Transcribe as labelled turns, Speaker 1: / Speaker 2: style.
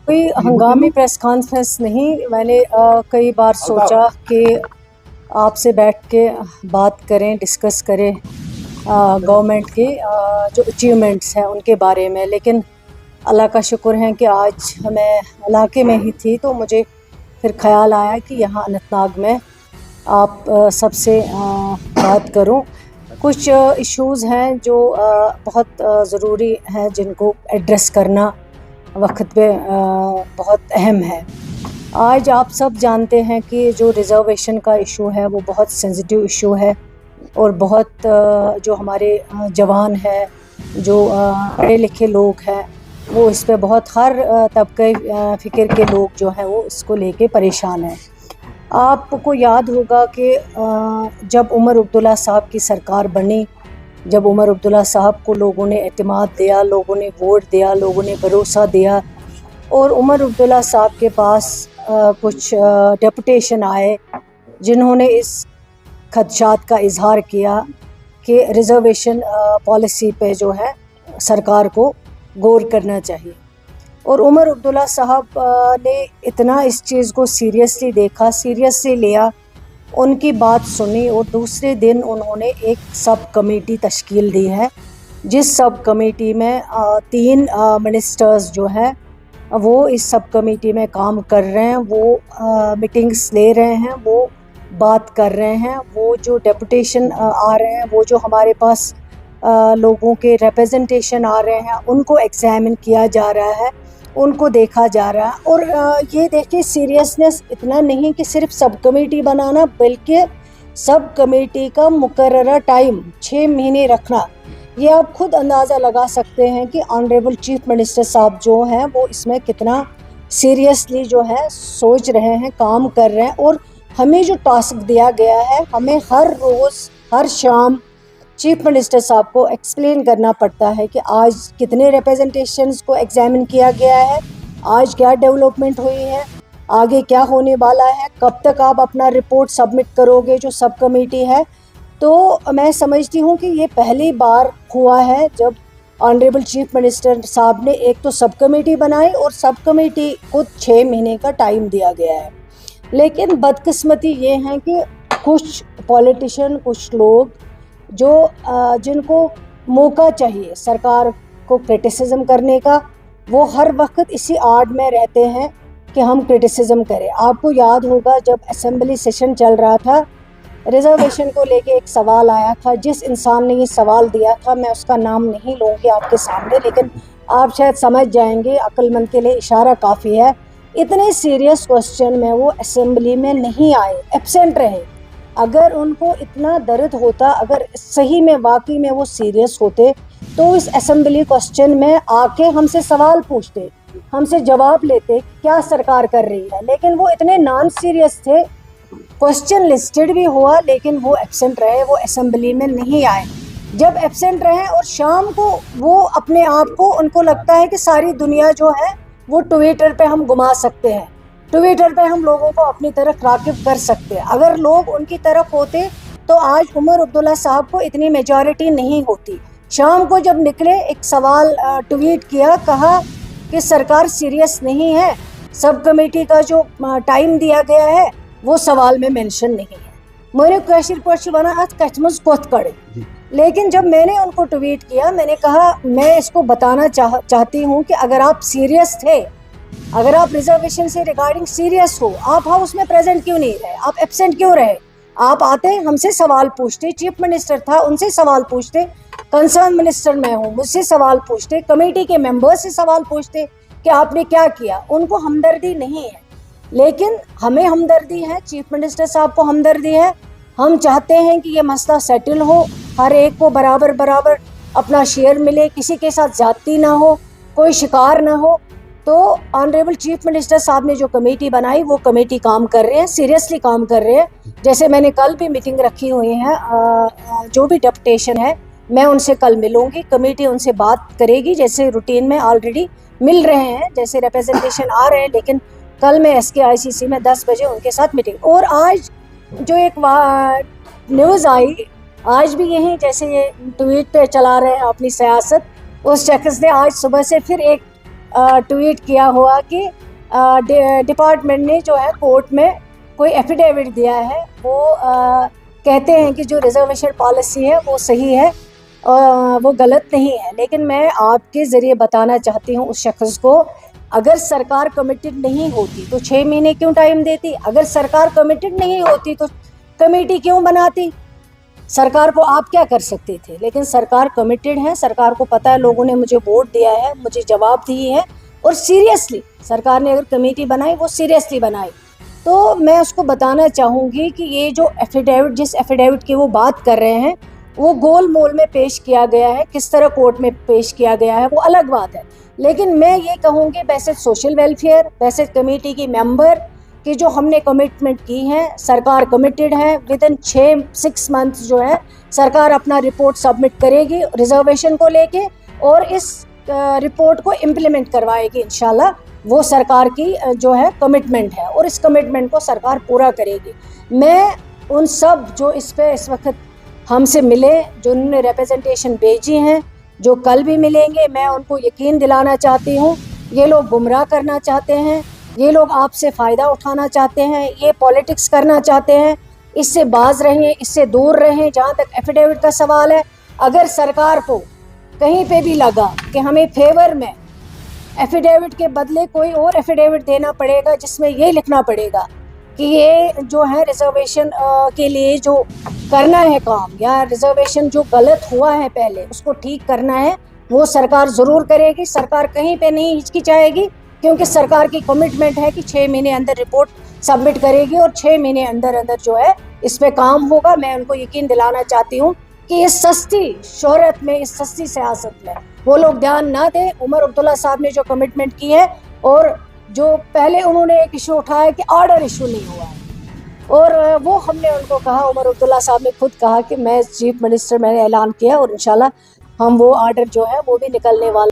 Speaker 1: कोई हंगामी press conference नहीं। मैंने कई बार सोचा कि आपसे बैठ के बात करें, डिस्कस करें गवर्नमेंट की जो अचीवमेंट्स हैं उनके बारे में। लेकिन अल्लाह का शुक्र है कि आज मैं इलाके में ही थी, तो मुझे फिर ख्याल आया कि यहाँ अनंतनाग में आप सबसे बात करूं। कुछ इश्यूज़ हैं जो बहुत ज़रूरी हैं, जिनको एड्रेस करना वक्त पे बहुत अहम है। आज आप सब जानते हैं कि जो रिज़र्वेशन का इशू है वो बहुत सेंसिटिव इशू है, और बहुत जो हमारे जवान हैं, जो पढ़े लिखे लोग हैं, वो इस पे बहुत हर तबके फ़िक्र के लोग जो हैं वो इसको लेके परेशान हैं। आपको याद होगा कि जब उमर अब्दुल्ला साहब की सरकार बनी, जब उमर अब्दुल्ला साहब को लोगों ने एतमाद दिया, लोगों ने वोट दिया, लोगों ने भरोसा दिया, और उमर अब्दुल्ला साहब के पास कुछ डेपुटेशन आए जिन्होंने इस खदशात का इजहार किया कि रिज़र्वेशन पॉलिसी पे जो है सरकार को गौर करना चाहिए। और उमर अब्दुल्ला साहब ने इतना इस चीज़ को सीरियसली देखा, सीरियसली लिया, उनकी बात सुनी, और दूसरे दिन उन्होंने एक सब कमेटी तश्कील दी है, जिस सब कमेटी में 3 मिनिस्टर्स जो हैं वो इस सब कमेटी में काम कर रहे हैं। वो मीटिंग्स ले रहे हैं, वो बात कर रहे हैं, वो जो डेपुटेशन आ रहे हैं, वो जो हमारे पास लोगों के रिप्रेजेंटेशन आ रहे हैं, उनको एग्जामिन किया जा रहा है, उनको देखा जा रहा है। और ये देखिए, सीरियसनेस इतना नहीं कि सिर्फ सब कमेटी बनाना, बल्कि सब कमेटी का मुकर्ररा टाइम 6 महीने रखना। ये आप खुद अंदाज़ा लगा सकते हैं कि ऑनरेबल चीफ मिनिस्टर साहब जो हैं वो इसमें कितना सीरियसली जो है सोच रहे हैं, काम कर रहे हैं। और हमें जो टास्क दिया गया है, हमें हर रोज़ हर शाम चीफ मिनिस्टर साहब को एक्सप्लेन करना पड़ता है कि आज कितने रिप्रेजेंटेशंस को एग्जामिन किया गया है, आज क्या डेवलपमेंट हुई है, आगे क्या होने वाला है, कब तक आप अपना रिपोर्ट सबमिट करोगे जो सब कमेटी है। तो मैं समझती हूँ कि ये पहली बार हुआ है जब ऑनरेबल चीफ मिनिस्टर साहब ने एक तो सब कमेटी बनाई, और सब कमेटी को 6 महीने का टाइम दिया गया है। लेकिन बदकिस्मती ये है कि कुछ पॉलिटिशियन, कुछ लोग जो जिनको मौका चाहिए सरकार को क्रिटिसिज्म करने का, वो हर वक्त इसी आड़ में रहते हैं कि हम क्रिटिसिज्म करें। आपको याद होगा जब असेंबली सेशन चल रहा था, रिज़र्वेशन को लेके एक सवाल आया था। जिस इंसान ने ये सवाल दिया था, मैं उसका नाम नहीं लूँगी आपके सामने, लेकिन आप शायद समझ जाएंगे, अक्लमंद के लिए इशारा काफ़ी है। इतने सीरियस क्वेश्चन में वो असेंबली में नहीं आए, एब्सेंट रहे। अगर उनको इतना दर्द होता, अगर सही में वाकई में वो सीरियस होते, तो इस असेंबली क्वेश्चन में आके हमसे सवाल पूछते, हमसे जवाब लेते क्या सरकार कर रही है। लेकिन वो इतने नॉन सीरियस थे, क्वेश्चन लिस्टेड भी हुआ लेकिन वो एब्सेंट रहे, वो असेंबली में नहीं आए। जब एब्सेंट रहे और शाम को वो अपने आप को, उनको लगता है कि सारी दुनिया जो है वो ट्विटर पे हम घुमा सकते हैं, ट्विटर पे हम लोगों को अपनी तरफ राग़िब कर सकते हैं। अगर लोग उनकी तरफ होते तो आज उमर अब्दुल्ला साहब को इतनी मेजॉरिटी नहीं होती। शाम को जब निकले, एक सवाल ट्वीट किया, कहा कि सरकार सीरियस नहीं है, सब कमेटी का जो टाइम दिया गया है वो सवाल में मेंशन नहीं है। मैंने क्वेश्चन बना आज कचमच कोत करे। लेकिन जब मैंने उनको ट्वीट किया, मैंने कहा मैं इसको बताना चाहती हूँ कि अगर आप सीरियस थे, अगर आप रिजर्वेशन से रिगार्डिंग सीरियस हो, आप हाउस में प्रेजेंट क्यों नहीं रहे, आप एब्सेंट क्यों रहे? आप आते, हमसे सवाल पूछते, चीफ मिनिस्टर था उनसे सवाल पूछते, कंसर्न मिनिस्टर मैं हूँ मुझसे सवाल पूछते, कमेटी के मेंबर्स से सवाल पूछते कि आपने क्या किया। उनको हमदर्दी नहीं है, लेकिन हमें हमदर्दी है, चीफ मिनिस्टर साहब को हमदर्दी है। हम चाहते हैं कि ये मसला सेटल हो, हर एक को बराबर बराबर अपना शेयर मिले, किसी के साथ ज्यादती ना हो, कोई शिकार ना हो। तो ऑनरेबल चीफ मिनिस्टर साहब ने जो कमेटी बनाई, वो कमेटी काम कर रहे हैं, सीरियसली काम कर रहे हैं। जैसे मैंने कल भी मीटिंग रखी हुई है, जो भी डेपुटेशन है मैं उनसे कल मिलूंगी, कमेटी उनसे बात करेगी, जैसे रूटीन में ऑलरेडी मिल रहे हैं, जैसे रिप्रेजेंटेशन आ रहे हैं। लेकिन कल मैं SKICC में 10 बजे उनके साथ मीटिंग। और आज जो एक न्यूज़ आई, आज भी यही जैसे ये ट्वीट पे चला रहे हैं अपनी सियासत, उस शख्स ने आज सुबह से फिर एक ट्वीट किया हुआ कि डिपार्टमेंट ने जो है कोर्ट में कोई एफिडेविट दिया है, वो कहते हैं कि जो रिजर्वेशन पॉलिसी है वो सही है, वो गलत नहीं है। लेकिन मैं आपके ज़रिए बताना चाहती हूँ उस शख्स को, अगर सरकार कमिटेड नहीं होती तो 6 महीने क्यों टाइम देती? अगर सरकार कमिटेड नहीं होती तो कमेटी क्यों बनाती? सरकार को आप क्या कर सकते थे? लेकिन सरकार कमिटेड है, सरकार को पता है लोगों ने मुझे वोट दिया है, मुझे जवाब दिए है, और सीरियसली सरकार ने अगर कमेटी बनाई वो सीरियसली बनाई। तो मैं उसको बताना चाहूँगी कि ये जो एफिडेविट, जिस एफिडेविट की वो बात कर रहे हैं, वो गोल मोल में पेश किया गया है, किस तरह कोर्ट में पेश किया गया है वो अलग बात है। लेकिन मैं ये कहूँगी वैसे सोशल वेलफेयर, वैसे कमेटी की मेंबर कि जो हमने कमिटमेंट की है, सरकार कमिटेड है, विद इन 6 मंथ जो है सरकार अपना रिपोर्ट सबमिट करेगी रिजर्वेशन को लेके, और इस रिपोर्ट को इम्प्लीमेंट करवाएगी इंशाल्लाह। वो सरकार की जो है कमिटमेंट है, और इस कमिटमेंट को सरकार पूरा करेगी। मैं उन सब जो इस वक्त हमसे मिले, जो उन्होंने रिप्रेजेंटेशन भेजी हैं, जो कल भी मिलेंगे, मैं उनको यकीन दिलाना चाहती हूँ, ये लोग गुमराह करना चाहते हैं, ये लोग आपसे फ़ायदा उठाना चाहते हैं, ये पॉलिटिक्स करना चाहते हैं। इससे बाज रहें, इससे दूर रहें। जहाँ तक एफिडेविट का सवाल है, अगर सरकार को कहीं पे भी लगा कि हमें फेवर में एफिडेविट के बदले कोई और एफिडेविट देना पड़ेगा जिसमें ये लिखना पड़ेगा कि ये जो है रिजर्वेशन के लिए जो करना है काम, या रिजर्वेशन जो गलत हुआ है पहले उसको ठीक करना है, वो सरकार ज़रूर करेगी। सरकार कहीं पे नहीं हिचकिचाएगी, क्योंकि सरकार की कमिटमेंट है कि 6 महीने अंदर रिपोर्ट सबमिट करेगी, और 6 महीने अंदर अंदर जो है इस पे काम होगा। मैं उनको यकीन दिलाना चाहती हूँ कि इस सस्ती शोहरत में, इस सस्ती सियासत में वो लोग ध्यान ना दें। उमर अब्दुल्ला साहब ने जो कमिटमेंट की है, और जो पहले उन्होंने एक इशू उठाया कि ऑर्डर इशू नहीं हुआ है, और वो हमने उनको कहा, उमर अब्दुल्ला साहब ने खुद कहा कि मैं चीफ मिनिस्टर, मैंने ऐलान किया और इंशाल्लाह हम वो ऑर्डर जो है वो भी निकलने वाला